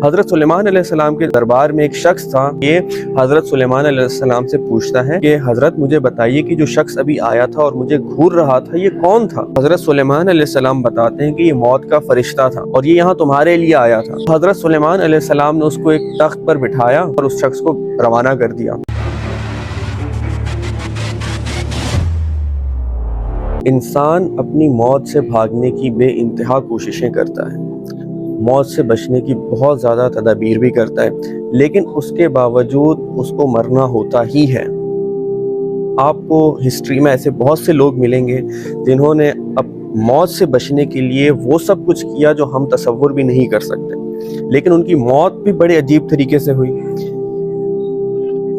حضرت سلیمان علیہ السلام کے دربار میں ایک شخص تھا۔ یہ حضرت سلیمان علیہ السلام سے پوچھتا ہے کہ حضرت مجھے بتائیے کہ جو شخص ابھی آیا تھا اور مجھے گھور رہا تھا یہ کون تھا؟ حضرت سلیمان علیہ السلام بتاتے ہیں کہ یہ موت کا فرشتہ تھا اور یہ یہاں تمہارے لیے آیا تھا۔ حضرت سلیمان علیہ السلام نے اس کو ایک تخت پر بٹھایا اور اس شخص کو روانہ کر دیا۔ انسان اپنی موت سے بھاگنے کی بے انتہا کوششیں کرتا ہے، موت سے بچنے کی بہت زیادہ تدابیر بھی کرتا ہے، لیکن اس کے باوجود اس کو مرنا ہوتا ہی ہے۔ آپ کو ہسٹری میں ایسے بہت سے لوگ ملیں گے جنہوں نے اب موت سے بچنے کے لیے وہ سب کچھ کیا جو ہم تصور بھی نہیں کر سکتے، لیکن ان کی موت بھی بڑے عجیب طریقے سے ہوئی۔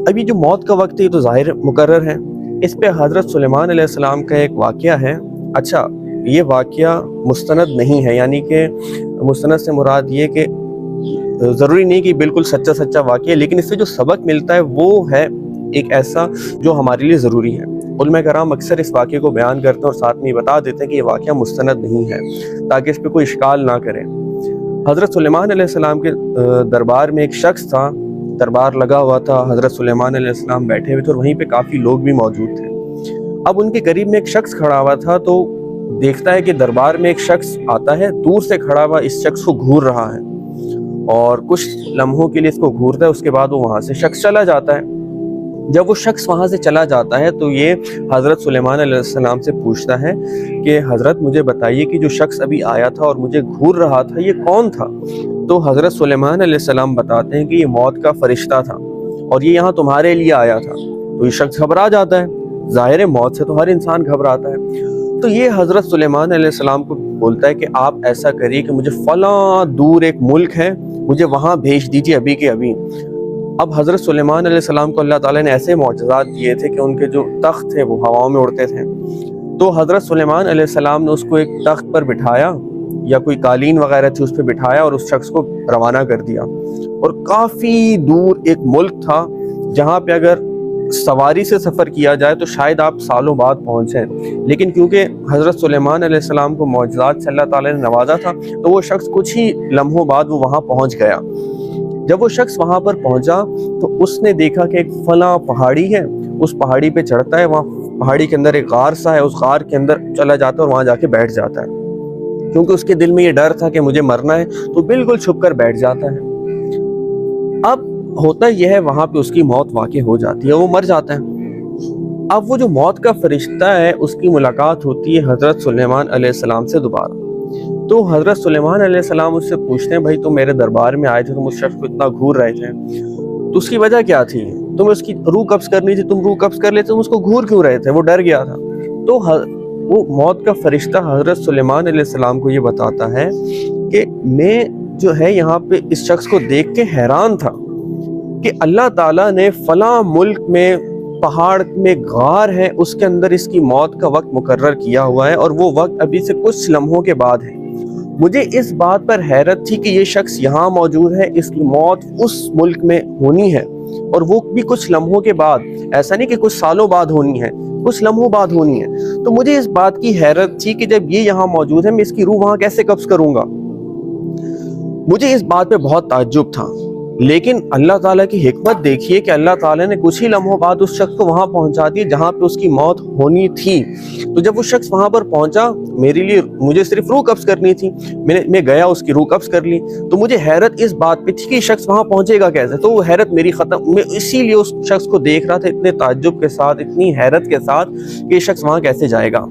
ابھی جو موت کا وقت ہے یہ تو ظاہر مقرر ہے، اس پہ حضرت سلیمان علیہ السلام کا ایک واقعہ ہے۔ اچھا، یہ واقعہ مستند نہیں ہے، یعنی کہ مستند سے مراد یہ کہ ضروری نہیں کہ بالکل سچا واقعہ ہے، لیکن اس سے جو سبق ملتا ہے وہ ہے ایک ایسا جو ہمارے لیے ضروری ہے۔ علماء کرام اکثر اس واقعے کو بیان کرتے ہیں اور ساتھ میں بتا دیتے ہیں کہ یہ واقعہ مستند نہیں ہے تاکہ اس پہ کوئی اشکال نہ کرے۔ حضرت سلیمان علیہ السلام کے دربار میں ایک شخص تھا، دربار لگا ہوا تھا، حضرت سلیمان علیہ السلام بیٹھے ہوئے تھے اور وہیں پہ کافی لوگ بھی موجود تھے۔ اب ان کے قریب میں ایک شخص کھڑا ہوا تھا تو دیکھتا ہے کہ دربار میں ایک شخص آتا ہے، دور سے کھڑا ہوا اس شخص کو گھور رہا ہے اور کچھ لمحوں کے لیے اس کو گھورتا ہے، اس کے بعد وہ وہاں سے شخص چلا جاتا ہے۔ جب وہ شخص وہاں سے چلا جاتا ہے تو یہ حضرت سلیمان علیہ السلام سے پوچھتا ہے کہ حضرت مجھے بتائیے کہ جو شخص ابھی آیا تھا اور مجھے گھور رہا تھا یہ کون تھا؟ تو حضرت سلیمان علیہ السلام بتاتے ہیں کہ یہ موت کا فرشتہ تھا اور یہ یہاں تمہارے لیے آیا تھا۔ تو یہ شخص گھبرا جاتا ہے، ظاہر ہے موت سے تو ہر انسان گھبراتا ہے۔ تو یہ حضرت سلیمان علیہ السلام کو بولتا ہے کہ آپ ایسا کریے کہ مجھے فلاں دور ایک ملک ہے، مجھے وہاں بھیج دیجیے ابھی کے ابھی۔ اب حضرت سلیمان علیہ السلام کو اللہ تعالیٰ نے ایسے معجزات دیے تھے کہ ان کے جو تخت تھے وہ ہواؤں میں اڑتے تھے۔ تو حضرت سلیمان علیہ السلام نے اس کو ایک تخت پر بٹھایا یا کوئی قالین وغیرہ تھی اس پہ بٹھایا اور اس شخص کو روانہ کر دیا، اور کافی دور ایک ملک تھا جہاں پہ اگر سواری سے سفر کیا جائے تو شاید آپ سالوں بعد پہنچیں، لیکن کیونکہ حضرت سلیمان علیہ السلام کو معجزات سے اللہ تعالیٰ نے نوازا تھا تو وہ شخص کچھ ہی لمحوں بعد وہ وہاں پہنچ گیا۔ جب وہ شخص وہاں پر پہنچا تو اس نے دیکھا کہ ایک فلاں پہاڑی ہے، اس پہاڑی پہ چڑھتا ہے، وہاں پہاڑی کے اندر ایک غار سا ہے، اس غار کے اندر چلا جاتا ہے اور وہاں جا کے بیٹھ جاتا ہے۔ کیونکہ اس کے دل میں یہ ڈر تھا کہ مجھے مرنا ہے تو بالکل چھپ کر بیٹھ جاتا ہے۔ اب ہوتا یہ ہے وہاں پہ اس کی موت واقع ہو جاتی ہے، وہ مر جاتا ہے۔ اب وہ جو موت کا فرشتہ ہے اس کی ملاقات ہوتی ہے حضرت سلیمان علیہ السلام سے دوبارہ۔ تو حضرت سلیمان علیہ السلام اس سے پوچھتے ہیں بھائی تم میرے دربار میں آئے تھے، تم اس شخص کو اتنا گھور رہے تھے تو اس کی وجہ کیا تھی؟ تمہیں اس کی روح قبض کرنی تھی، تم روح قبض کر لیتے، تم اس کو گھور کیوں رہے تھے؟ وہ ڈر گیا تھا۔ تو وہ موت کا فرشتہ حضرت سلیمان علیہ السلام کو یہ بتاتا ہے کہ میں جو ہے یہاں پہ اس شخص کو دیکھ کے حیران تھا کہ اللہ تعالیٰ نے فلاں ملک میں پہاڑ میں غار ہے، اس کے اندر اس کی موت کا وقت مقرر کیا ہوا ہے اور وہ وقت ابھی سے کچھ لمحوں کے بعد ہے۔ مجھے اس بات پر حیرت تھی کہ یہ شخص یہاں موجود ہے، اس کی موت اس ملک میں ہونی ہے اور وہ بھی کچھ لمحوں کے بعد، ایسا نہیں کہ کچھ سالوں بعد ہونی ہے، کچھ لمحوں بعد ہونی ہے۔ تو مجھے اس بات کی حیرت تھی کہ جب یہ یہاں موجود ہے میں اس کی روح وہاں کیسے قبض کروں گا؟ مجھے اس بات پہ بہت تعجب تھا، لیکن اللہ تعالیٰ کی حکمت دیکھیے کہ اللہ تعالیٰ نے کچھ ہی لمحوں بعد اس شخص کو وہاں پہنچا دیا جہاں پہ اس کی موت ہونی تھی۔ تو جب وہ شخص وہاں پر پہنچا مجھے صرف روح قبض کرنی تھی، میں گیا اس کی روح قبض کر لی۔ تو مجھے حیرت اس بات پہ تھی کہ یہ شخص وہاں پہنچے گا کیسے؟ تو وہ حیرت میری ختم، میں اسی لیے اس شخص کو دیکھ رہا تھا اتنے تعجب کے ساتھ، اتنی حیرت کے ساتھ کہ یہ شخص وہاں کیسے جائے گا۔